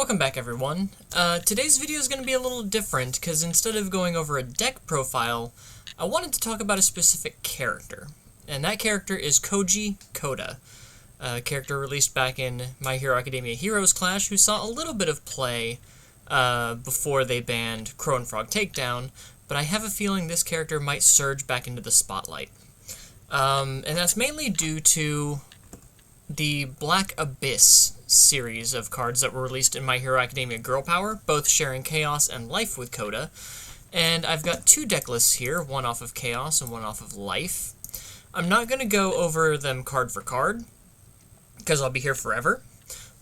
Welcome back, everyone. Today's video is going to be a little different because instead of going over a deck profile, I wanted to talk about a specific character. And that character is Koji Koda, a character released back in My Hero Academia Heroes Clash, who saw a little bit of play before they banned Crow and Frog Takedown, but I have a feeling this character might surge back into the spotlight. And that's mainly due to the Black Abyss series of cards that were released in My Hero Academia Girl Power, both sharing Chaos and Life with Koda. And I've got two deck lists here, one off of Chaos and one off of Life. I'm not going to go over them card for card, because I'll be here forever,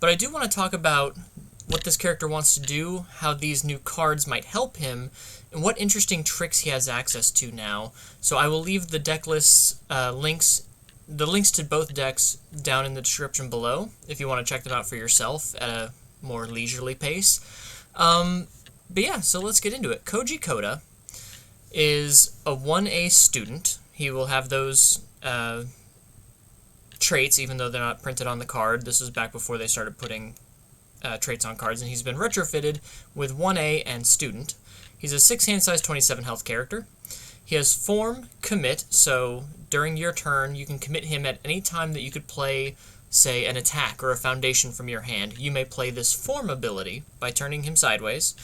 but I do want to talk about what this character wants to do, how these new cards might help him, and what interesting tricks he has access to now. So I will leave the deck lists the links to both decks down in the description below if you want to check them out for yourself at a more leisurely pace. But yeah, so let's get into it. Koji Koda is a 1A student. He will have those traits, even though they're not printed on the card. This was back before they started putting traits on cards, and he's been retrofitted with 1A and student. He's a 6 hand size, 27 health character. He has form, commit, so during your turn you can commit him at any time that you could play, say, an attack or a foundation from your hand. You may play this form ability by turning him sideways.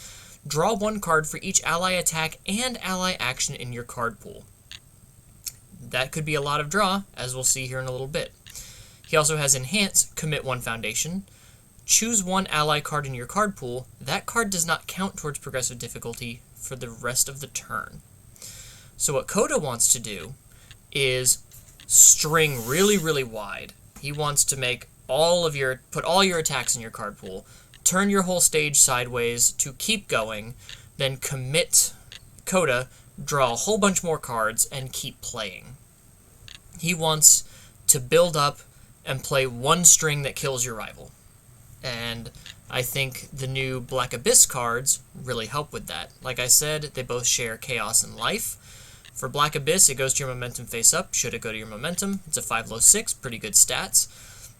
Draw one card for each ally attack and ally action in your card pool. That could be a lot of draw, as we'll see here in a little bit. He also has enhance, commit one foundation. Choose one ally card in your card pool. That card does not count towards progressive difficulty for the rest of the turn. So what Koda wants to do is string really, really wide. He wants to make put all your attacks in your card pool, turn your whole stage sideways to keep going, then commit Koda, draw a whole bunch more cards, and keep playing. He wants to build up and play one string that kills your rival. And I think the new Black Abyss cards really help with that. Like I said, they both share Chaos and Life. For Black Abyss, it goes to your momentum face up. Should it go to your momentum? It's a 5-low-6, pretty good stats.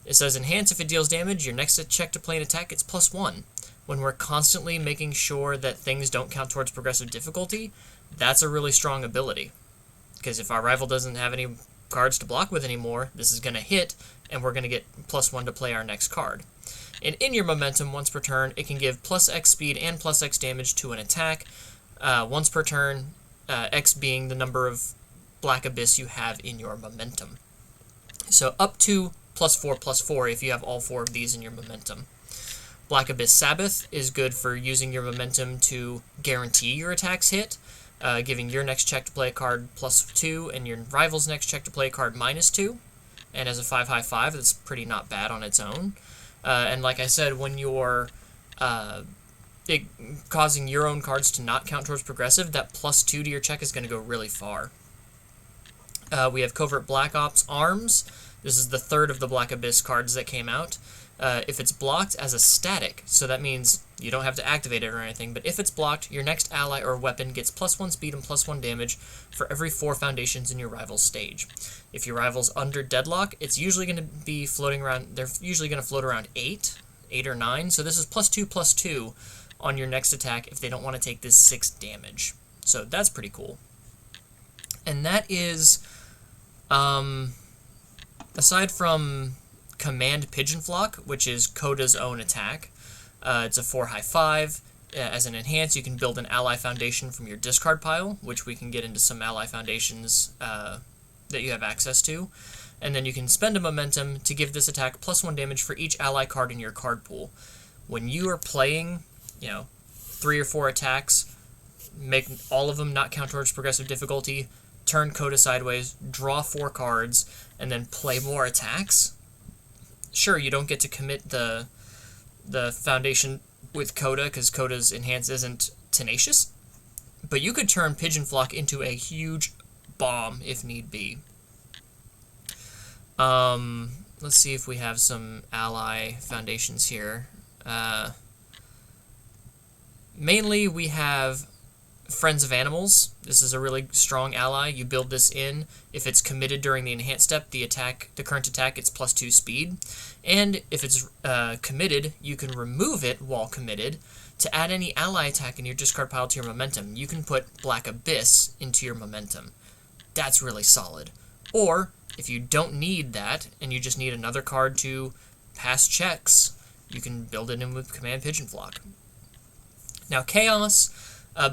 It says enhance if it deals damage. Your next check to play an attack, it's +1. When we're constantly making sure that things don't count towards progressive difficulty, that's a really strong ability. Because if our rival doesn't have any cards to block with anymore, this is going to hit, and we're going to get +1 to play our next card. And in your momentum, once per turn, it can give +X speed and +X damage to an attack. Once per turn, X being the number of Black Abyss you have in your momentum. So up to +4/+4 if you have all 4 of these in your momentum. Black Abyss Sabbath is good for using your momentum to guarantee your attacks hit, giving your next check to play a card +2 and your rival's next check to play a card -2. And as a 5/5, that's pretty not bad on its own. And like I said, when you're causing your own cards to not count towards progressive, that +2 to your check is going to go really far. We have Covert Black Ops Arms. This is the third of the Black Abyss cards that came out. If it's blocked as a static, so that means you don't have to activate it or anything, but if it's blocked, your next ally or weapon gets +1 speed and +1 damage for every 4 foundations in your rival's stage. If your rival's under deadlock, it's usually going to be floating around, they're usually going to float around 8 or 9, so this is +2/+2 on your next attack if they don't want to take this 6 damage. So that's pretty cool. And that is, aside from Command Pigeon Flock, which is Koda's own attack, it's a 4/5. As an enhance, you can build an ally foundation from your discard pile, which we can get into some ally foundations that you have access to. And then you can spend a momentum to give this attack +1 damage for each ally card in your card pool. When you are playing, 3 or 4 attacks, make all of them not count towards progressive difficulty, turn Koda sideways, draw 4 cards, and then play more attacks. Sure, you don't get to commit the foundation with Koda, because Koda's enhance isn't tenacious, but you could turn Pigeon Flock into a huge bomb if need be. Let's see if we have some ally foundations here. Mainly we have Friends of Animals. This is a really strong ally. You build this in. If it's committed during the enhanced step, the current attack gets +2 speed. And if it's committed, you can remove it while committed to add any ally attack in your discard pile to your momentum. You can put Black Abyss into your momentum. That's really solid. Or, if you don't need that, and you just need another card to pass checks, you can build it in with Command Pigeon Flock. Now, Chaos,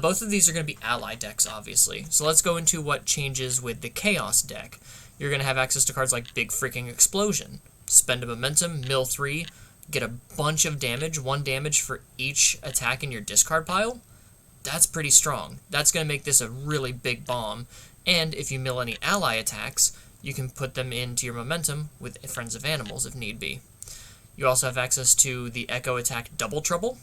both of these are going to be ally decks, obviously. So let's go into what changes with the Chaos deck. You're going to have access to cards like Big Freaking Explosion. Spend a momentum, mill 3, get a bunch of damage, 1 damage for each attack in your discard pile. That's pretty strong. That's going to make this a really big bomb. And if you mill any ally attacks, you can put them into your momentum with Friends of Animals if need be. You also have access to the Echo attack Double Trouble.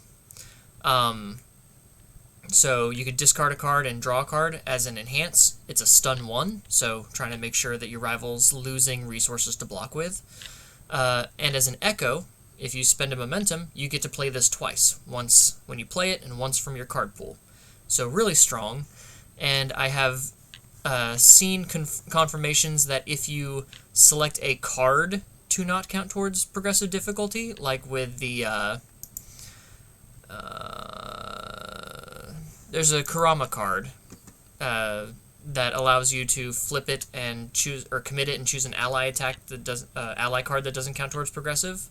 So you could discard a card and draw a card as an enhance. It's a stun 1, so trying to make sure that your rival's losing resources to block with. And as an Echo, if you spend a momentum, you get to play this twice. Once when you play it, and once from your card pool. So really strong. And I have seen confirmations that if you select a card to not count towards progressive difficulty, like with the there's a Kurama card that allows you to flip it and choose, or commit it and choose an ally attack that does ally card that doesn't count towards progressive.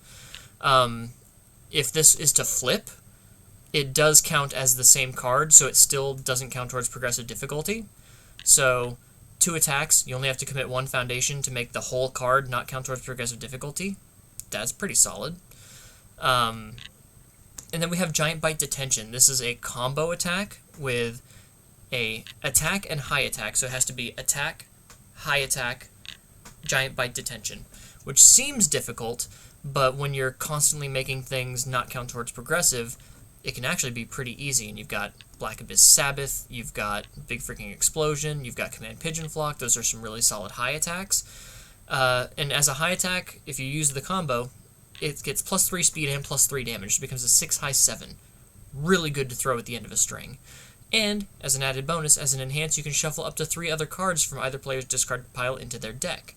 If this is to flip, it does count as the same card, so it still doesn't count towards progressive difficulty. So 2 attacks, you only have to commit 1 foundation to make the whole card not count towards progressive difficulty. That's pretty solid. And then we have Giant Bite Detention. This is a combo attack with a attack and high attack. So it has to be attack, high attack, Giant Bite Detention, which seems difficult, but when you're constantly making things not count towards progressive, it can actually be pretty easy. And you've got Black Abyss Sabbath, you've got Big Freaking Explosion, you've got Command Pigeon Flock. Those are some really solid high attacks. And as a high attack, if you use the combo, it gets +3 speed and +3 damage. It becomes a 6 high 7. Really good to throw at the end of a string. And, as an added bonus, as an enhance, you can shuffle up to 3 other cards from either player's discard pile into their deck.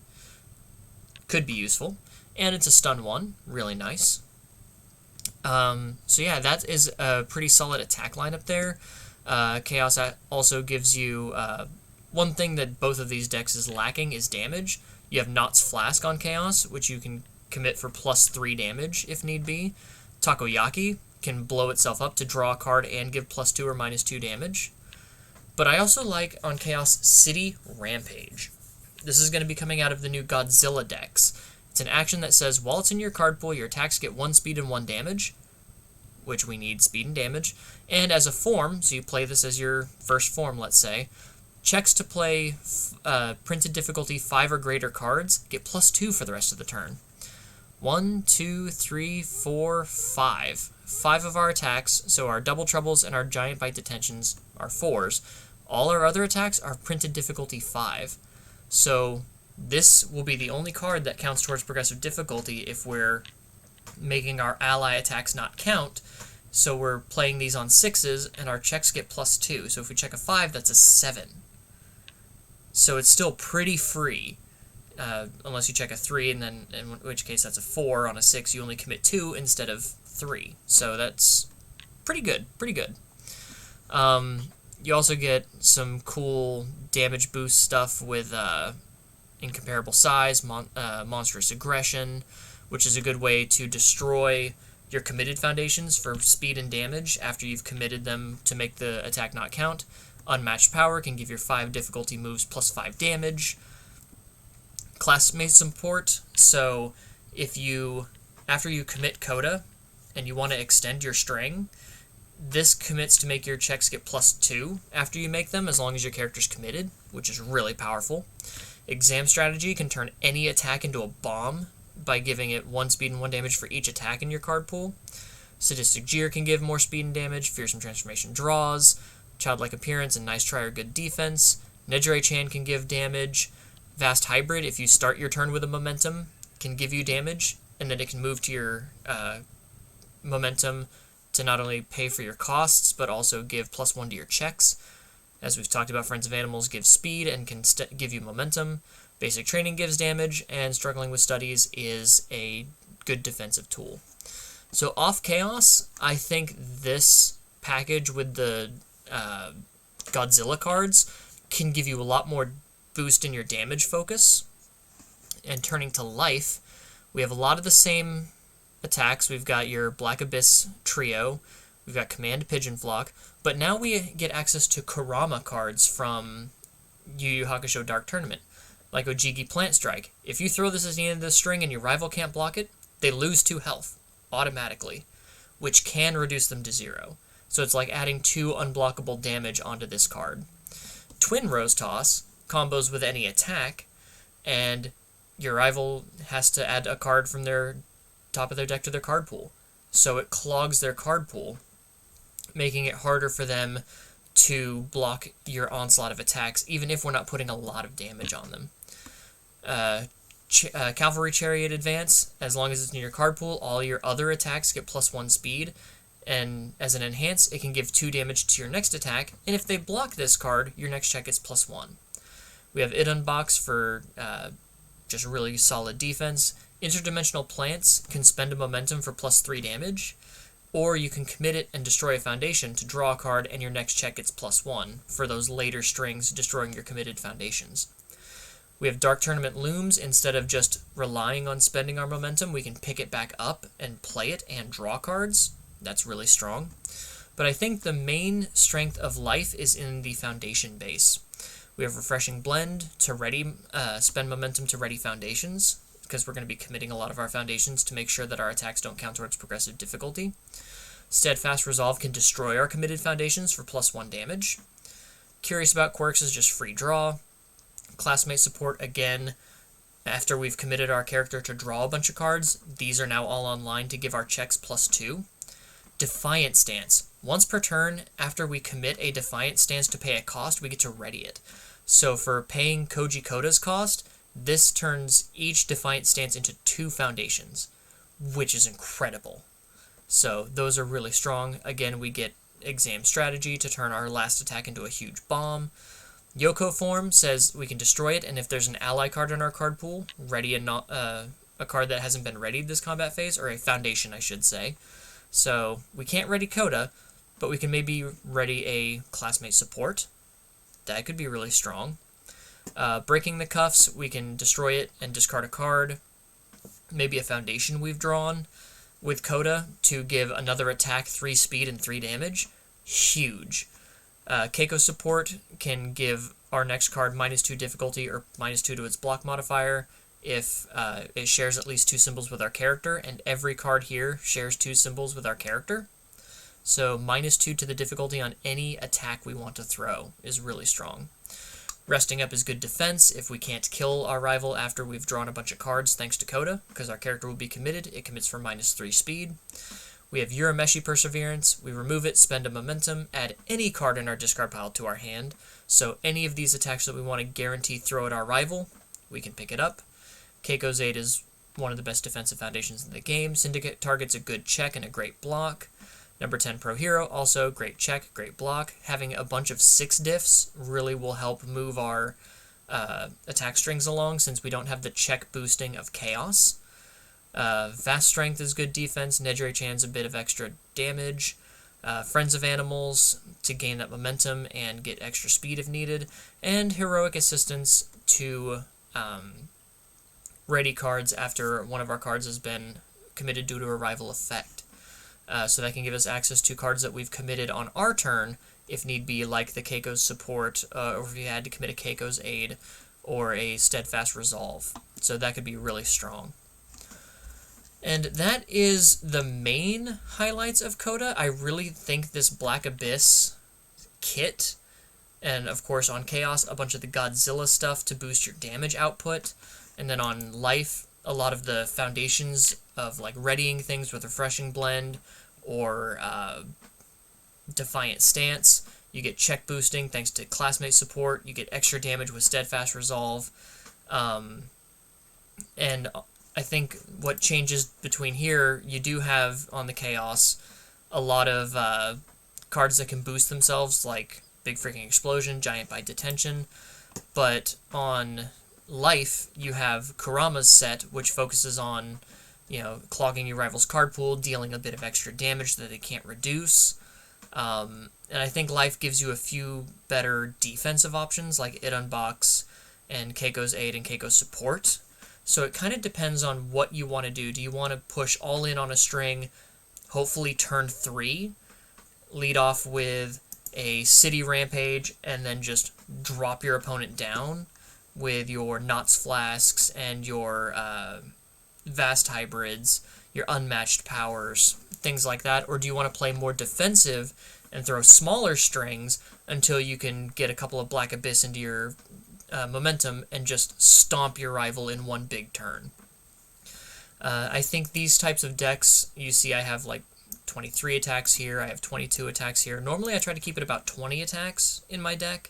Could be useful. And it's a stun 1. Really nice. So yeah, that is a pretty solid attack lineup there. Chaos also gives you... one thing that both of these decks is lacking is damage. You have Knott's Flask on Chaos, which you can commit for +3 damage if need be. Takoyaki can blow itself up to draw a card and give +2 or -2 damage. But I also like on Chaos City Rampage. This is going to be coming out of the new Godzilla decks. It's an action that says, while it's in your card pool, your attacks get 1 speed and 1 damage, which we need speed and damage. And as a form, so you play this as your first form, let's say, checks to play printed difficulty 5 or greater cards get +2 for the rest of the turn. 1, 2, 3, 4, 5. 5 of our attacks, so our Double Troubles and our Giant Bite Detentions are 4s. All our other attacks are printed difficulty 5. So this will be the only card that counts towards progressive difficulty if we're making our ally attacks not count. So we're playing these on 6s, and our checks get +2. So if we check a 5, that's a 7. So it's still pretty free. Unless you check a 3, and then in which case that's a 4. On a 6, you only commit 2 instead of 3. So that's pretty good, pretty good. You also get some cool damage boost stuff with incomparable size, monstrous aggression, which is a good way to destroy your committed foundations for speed and damage after you've committed them to make the attack not count. Unmatched Power can give your 5 difficulty moves +5 damage. Classmate support, so if you, after you commit Coda and you want to extend your string, this commits to make your checks get +2 after you make them, as long as your character's committed, which is really powerful. Exam Strategy can turn any attack into a bomb by giving it 1 speed and 1 damage for each attack in your card pool. Sadistic Jeer can give more speed and damage. Fearsome Transformation draws. Childlike Appearance and Nice Try are good defense. Nejire-chan can give damage. Vast Hybrid, if you start your turn with a momentum, can give you damage, and then it can move to your momentum to not only pay for your costs, but also give +1 to your checks. As we've talked about, Friends of Animals gives speed and can give you momentum. Basic Training gives damage, and Struggling with Studies is a good defensive tool. So off Chaos, I think this package with the Godzilla cards can give you a lot more boost in your damage focus. And turning to life, we have a lot of the same attacks. We've got your Black Abyss trio, we've got Command Pigeon Flock, but now we get access to Kurama cards from Yu Yu Hakusho Dark Tournament, like Ojigi Plant Strike. If you throw this at the end of the string and your rival can't block it, they lose 2 health automatically, which can reduce them to 0. So it's like adding 2 unblockable damage onto this card. Twin Rose Toss combos with any attack, and your rival has to add a card from their top of their deck to their card pool. So it clogs their card pool, making it harder for them to block your onslaught of attacks, even if we're not putting a lot of damage on them. Cavalry Chariot Advance, as long as it's in your card pool, all your other attacks get +1 speed, and as an enhance, it can give 2 damage to your next attack, and if they block this card, your next check is +1. We have It Unbox for just really solid defense. Interdimensional Plants can spend a momentum for +3 damage, or you can commit it and destroy a foundation to draw a card, and your next check gets +1 for those later strings destroying your committed foundations. We have Dark Tournament Looms. Instead of just relying on spending our momentum, we can pick it back up and play it and draw cards. That's really strong. But I think the main strength of life is in the foundation base. We have Refreshing Blend to ready, spend momentum to ready foundations, because we're going to be committing a lot of our foundations to make sure that our attacks don't count towards progressive difficulty. Steadfast Resolve can destroy our committed foundations for +1 damage. Curious About Quirks is just free draw. Classmate Support, again, after we've committed our character to draw a bunch of cards, these are now all online to give our checks +2. Defiant Stance. Once per turn, after we commit a Defiant Stance to pay a cost, we get to ready it. So for paying Koji Koda's cost, this turns each Defiant Stance into 2 foundations, which is incredible. So those are really strong. Again, we get Exam Strategy to turn our last attack into a huge bomb. Yoko Form says we can destroy it, and if there's an ally card in our card pool, ready a card that hasn't been readied this combat phase, or a foundation, I should say. So we can't ready Koda, but we can maybe ready a Classmate Support. That could be really strong. Breaking the Cuffs, we can destroy it and discard a card. Maybe a foundation we've drawn with Koda to give another attack 3 speed and 3 damage. Huge. Keiko Support can give our next card -2 difficulty or -2 to its block modifier if it shares at least 2 symbols with our character, and every card here shares 2 symbols with our character. So -2 to the difficulty on any attack we want to throw is really strong. Resting Up is good defense if we can't kill our rival after we've drawn a bunch of cards thanks to Koda, because our character will be committed. It commits for -3 speed. We have Urameshi Perseverance. We remove it, spend a momentum, add any card in our discard pile to our hand. So any of these attacks that we want to guarantee throw at our rival, we can pick it up. Keiko's Aid is one of the best defensive foundations in the game. Syndicate target's a good check and a great block. Number 10 Pro Hero, also great check, great block. Having a bunch of 6 diffs really will help move our attack strings along, since we don't have the check boosting of Chaos. Vast Strength is good defense. Nejire-chan's a bit of extra damage. Friends of Animals to gain that momentum and get extra speed if needed. And Heroic Assistance to ready cards after one of our cards has been committed due to a rival effect. So that can give us access to cards that we've committed on our turn, if need be, like the Keiko's Support, or if we had to commit a Keiko's Aid, or a Steadfast Resolve. So that could be really strong. And that is the main highlights of Koda. I really think this Black Abyss kit, and of course on Chaos, a bunch of the Godzilla stuff to boost your damage output, and then on Life, a lot of the foundations of like readying things with Refreshing Blend or Defiant Stance. You get check boosting thanks to Classmate Support. You get extra damage with Steadfast Resolve. And I think what changes between here, you do have on the Chaos a lot of cards that can boost themselves, like big freaking explosion, giant bite detention. But on life, you have Kurama's set, which focuses on, clogging your rival's card pool, dealing a bit of extra damage that they can't reduce. And I think life gives you a few better defensive options, like It Unbox and Keiko's Aid and Keiko's Support. So it kind of depends on what you want to do. Do you want to push all in on a string, hopefully turn 3, lead off with a City Rampage, and then just drop your opponent down with your Knots Flasks and your Vast Hybrids, your Unmatched Powers, things like that? Or do you want to play more defensive and throw smaller strings until you can get a couple of Black Abyss into your momentum and just stomp your rival in one big turn? I think these types of decks, you see I have like 23 attacks here, I have 22 attacks here. Normally I try to keep it about 20 attacks in my deck.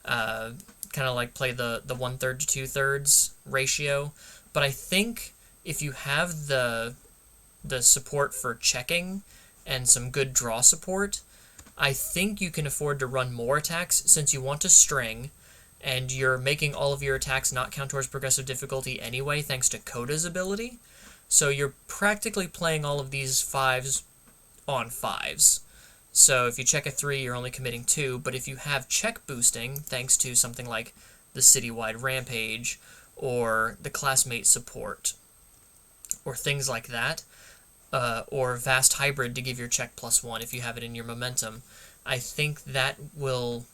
Kind of like play the 1/3 to 2/3 ratio. But I think if you have the support for checking and some good draw support, I think you can afford to run more attacks since you want to string, and you're making all of your attacks not count towards progressive difficulty anyway, thanks to Koda's ability. So you're practically playing all of these 5s on 5s. So if you check a 3, you're only committing 2, but if you have check boosting, thanks to something like the Citywide Rampage, or the Classmate Support, or things like that, or Vast Hybrid to give your check +1 if you have it in your momentum, I think that will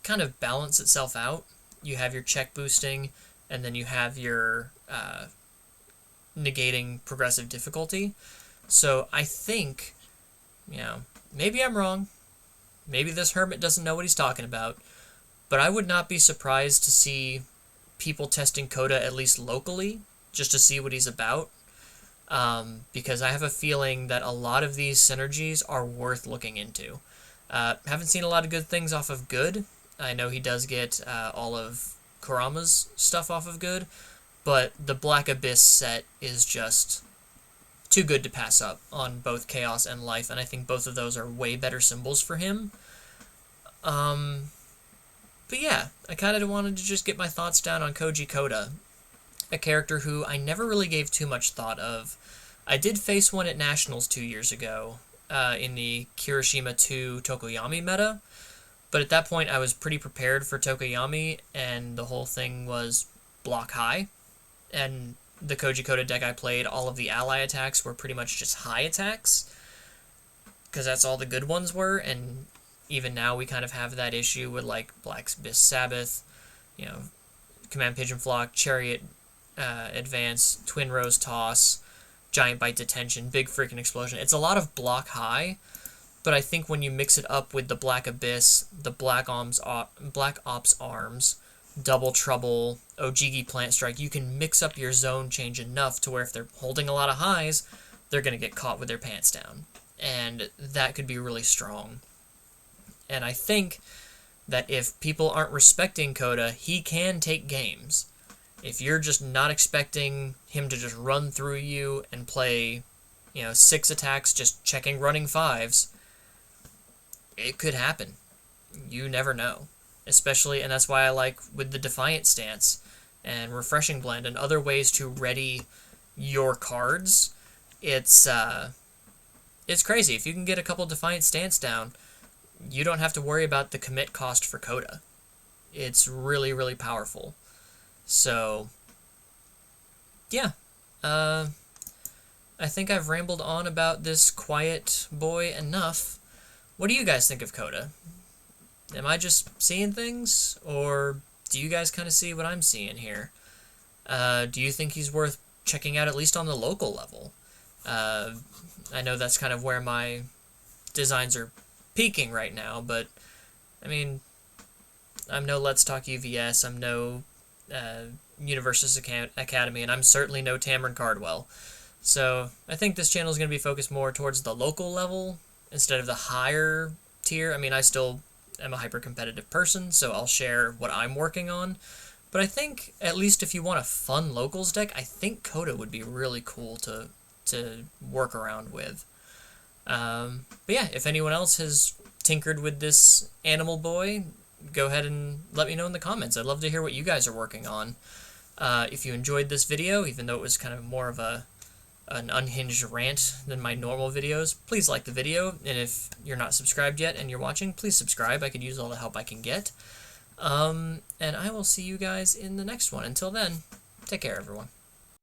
kind of balance itself out. You have your check boosting, and then you have your negating progressive difficulty. So I think, maybe I'm wrong. Maybe this Hermit doesn't know what he's talking about, but I would not be surprised to see people testing Koda at least locally, just to see what he's about. Because I have a feeling that a lot of these synergies are worth looking into. Haven't seen a lot of good things off of Good. I know he does get all of Kurama's stuff off of Good, but the Black Abyss set is just too good to pass up on both Chaos and Life, and I think both of those are way better symbols for him. But yeah, I kind of wanted to just get my thoughts down on Koji Koda, a character who I never really gave too much thought of. I did face one at Nationals 2 years ago, in the Kirishima 2 Tokoyami meta, but at that point I was pretty prepared for Tokoyami, and the whole thing was block high, and the Koji Koda deck I played, all of the ally attacks were pretty much just high attacks, because that's all the good ones were, and even now we kind of have that issue with like Black Abyss Sabbath, Command Pigeon Flock, Chariot Advance, Twin Rose Toss, Giant Bite Detention, Big Freaking Explosion. It's a lot of block high, but I think when you mix it up with the Black Abyss, the Black Ops Arms, Double Trouble, Ojigi Plant Strike, you can mix up your zone change enough to where if they're holding a lot of highs, they're going to get caught with their pants down. And that could be really strong. And I think that if people aren't respecting Koda, he can take games. If you're just not expecting him to just run through you and play, 6 attacks just checking running 5s, it could happen. You never know. Especially, and that's why I like with the Defiant Stance and Refreshing Blend and other ways to ready your cards. It's crazy. If you can get a couple Defiant Stance down, you don't have to worry about the commit cost for Koda. It's really, really powerful. So, yeah. I think I've rambled on about this quiet boy enough. What do you guys think of Koda? Am I just seeing things, or do you guys kind of see what I'm seeing here? Do you think he's worth checking out at least on the local level? I know that's kind of where my designs are peaking right now, but I mean, I'm no Let's Talk UVS, I'm no Universus Academy, and I'm certainly no Tamron Cardwell. So I think this channel is going to be focused more towards the local level instead of the higher tier. I mean, I still am a hyper-competitive person, so I'll share what I'm working on. But I think, at least if you want a fun locals deck, I think Koda would be really cool to work around with. But yeah, if anyone else has tinkered with this animal boy, go ahead and let me know in the comments. I'd love to hear what you guys are working on. If you enjoyed this video, even though it was kind of more of an unhinged rant than my normal videos, please like the video, and if you're not subscribed yet and you're watching, please subscribe. I could use all the help I can get. And I will see you guys in the next one. Until then, take care, everyone.